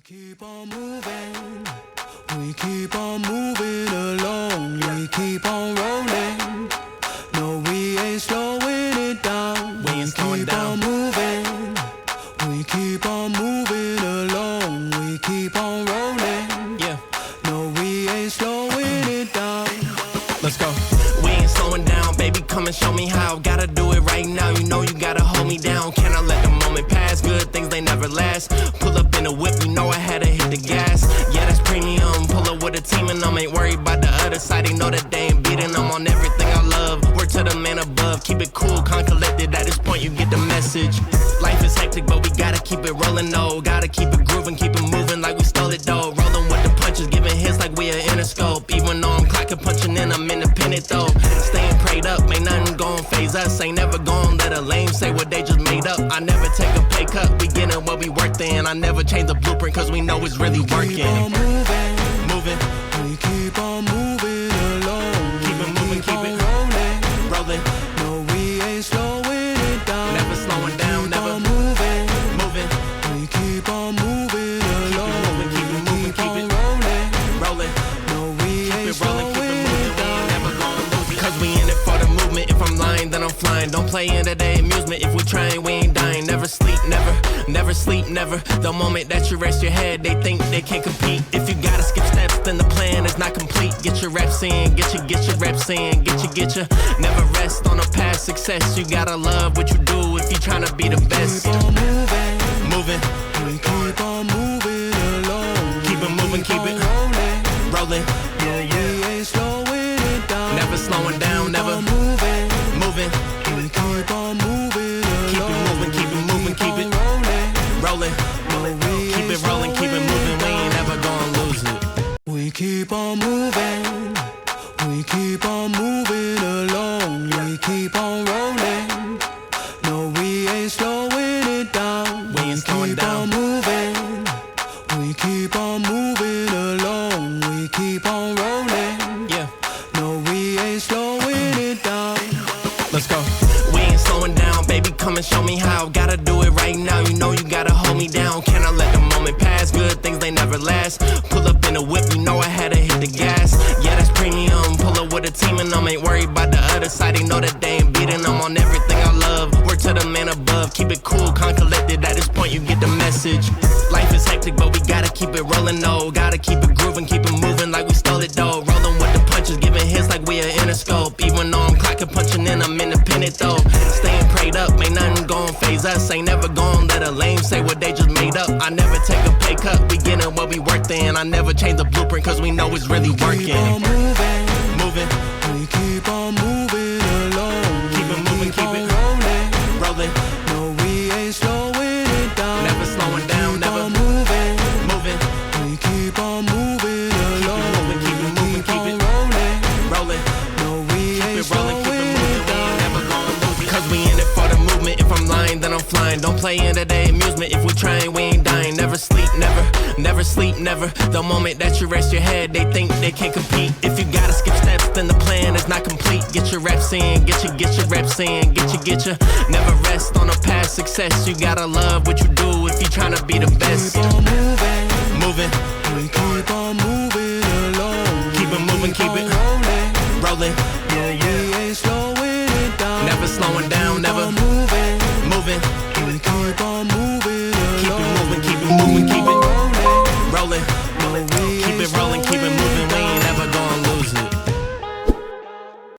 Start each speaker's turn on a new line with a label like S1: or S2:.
S1: keep on moving, we keep on moving along, we keep on rolling. No, we ain't slowing it down.
S2: We ain't slowing down.
S1: Keep on moving, we keep on moving along, we keep on rolling.
S2: Yeah,
S1: No, we ain't slowing it down.
S2: let's go. We ain't slowing down, baby, come and show me how. Gotta do it right now, you know you gotta hold me down. Can I let the moment pass? Good things, they never last. Pull up in a whip, you know I had to hit the gas. Yeah, that's premium, pull up with a team and I ain't worried about the other side. They know that they ain't beating, I'm on everything I love. Work to the man above, keep it cool, calm, collected. At this point you get the message. Life is hectic, but we gotta keep it rolling, though. Gotta keep it grooving, keep it moving like we stole it, though. Rolling with the punches, giving hits like we a Interscope. Even though I'm clocking, punching in, I'm independent, though. Staying prayed up, ain't nothing gon' phase us. Ain't never gon' let a lame say what they just made up. I never take a pay cut, we getting what we worked in. I never change the blueprint, cause we know it's really working.
S1: Keep on moving,
S2: Moving,
S1: we keep on moving along.
S2: keep it moving, keep it
S1: rolling.
S2: rolling.
S1: No, we ain't slowing it down.
S2: Never slowing down,
S1: Keep
S2: never
S1: on moving,
S2: moving,
S1: we keep on moving along.
S2: moving, keep it moving,
S1: We
S2: keep
S1: on
S2: it
S1: rolling.
S2: rolling.
S1: No, we ain't
S2: Keep it rolling, keep it
S1: slowing
S2: moving,
S1: it
S2: we
S1: down.
S2: ain't never gonna lose it. Cause we in it for the movement, if I'm lying, then I'm flying. Don't play into their amusement, if we trying, we ain't dying. Never sleep, never sleep, never. The moment that you rest your head, they think they can't compete. If you gotta skip steps, then the plan is not complete. Get your reps in, get your reps in, get your. Never rest on a past success, you gotta love what you do if you tryna be the best.
S1: Keep on moving,
S2: Moving,
S1: we keep on moving along.
S2: keep it moving, keep
S1: on
S2: it
S1: rolling.
S2: rolling.
S1: No, we ain't slowing it down.
S2: Never slowing down,
S1: Keep
S2: never
S1: on moving,
S2: moving,
S1: we keep on moving
S2: keep
S1: along.
S2: it moving, keep it moving, keep it
S1: rolling.
S2: rolling.
S1: No, we
S2: Keep
S1: ain't
S2: it rolling, keep it
S1: slowing
S2: moving, we
S1: down.
S2: ain't never gonna lose it.
S1: We keep on moving, we keep on moving along, we keep on rolling. No, we ain't slowing it down.
S2: We ain't slowing
S1: keep
S2: down.
S1: on moving, we keep on moving along, we keep on rolling.
S2: Yeah,
S1: No, we ain't slowing it down.
S2: let's go. We ain't slowing down, baby, come and show me how. Gotta do it right now, you know you gotta hold me down. Can I let the moment pass? Good things, they never last. Pull up in a whip, you know I had to hit the gas. Yeah, that's premium, pull up with a team and I ain't worried about the other side. They know that they ain't beating, I'm on everything I love. Work to the man above, keep it cool, calm, collected. At this point you get the message. Life is hectic, but we gotta keep it rolling, though. Gotta keep it grooving, keep it moving like we stole it, though. Rolling with the punches, giving hits like we a Interscope. Even though I'm clocking, punching in, I'm independent, though. Staying prayed up, ain't nothing gon' phase us. Ain't never gon' let a lame say what they just made up. I never take a pay cut, we getting what we worked in. I never change the blueprint, cause we know it's really
S1: Keep on
S2: working.
S1: moving,
S2: Moving,
S1: we keep on moving along.
S2: keep it moving, keep
S1: on
S2: it
S1: rolling.
S2: rolling.
S1: No, we ain't slowing it down.
S2: Never slowing down,
S1: Keep
S2: never
S1: on moving,
S2: moving,
S1: we keep on moving
S2: keep
S1: along.
S2: it moving, keep it moving, keep
S1: on
S2: it
S1: rolling.
S2: rolling.
S1: No, we ain't
S2: Keep it rolling, keep it
S1: slowing
S2: moving,
S1: it
S2: we ain't
S1: down.
S2: never gonna lose it. Cause we in it for the movement, if I'm lying, then I'm flying. Don't play into their amusement, if we trying, we ain't dying. Never sleep, never sleep, never. The moment that you rest your head, they think they can't compete. If you gotta skip steps, then the plan is not complete. Get your reps in, get your reps in, get your. Never rest on a past success, you gotta love what you do if you tryna be the best.
S1: Keep on moving,
S2: Moving,
S1: we keep on moving along.
S2: keep it moving, keep it
S1: rolling.
S2: rolling.
S1: No, we ain't slowing it down.
S2: Never slowing down,
S1: Keep
S2: never
S1: on moving,
S2: moving.
S1: we keep on moving
S2: Keep
S1: along.
S2: it moving, keep it moving, keep it
S1: rolling.
S2: rolling.
S1: No, we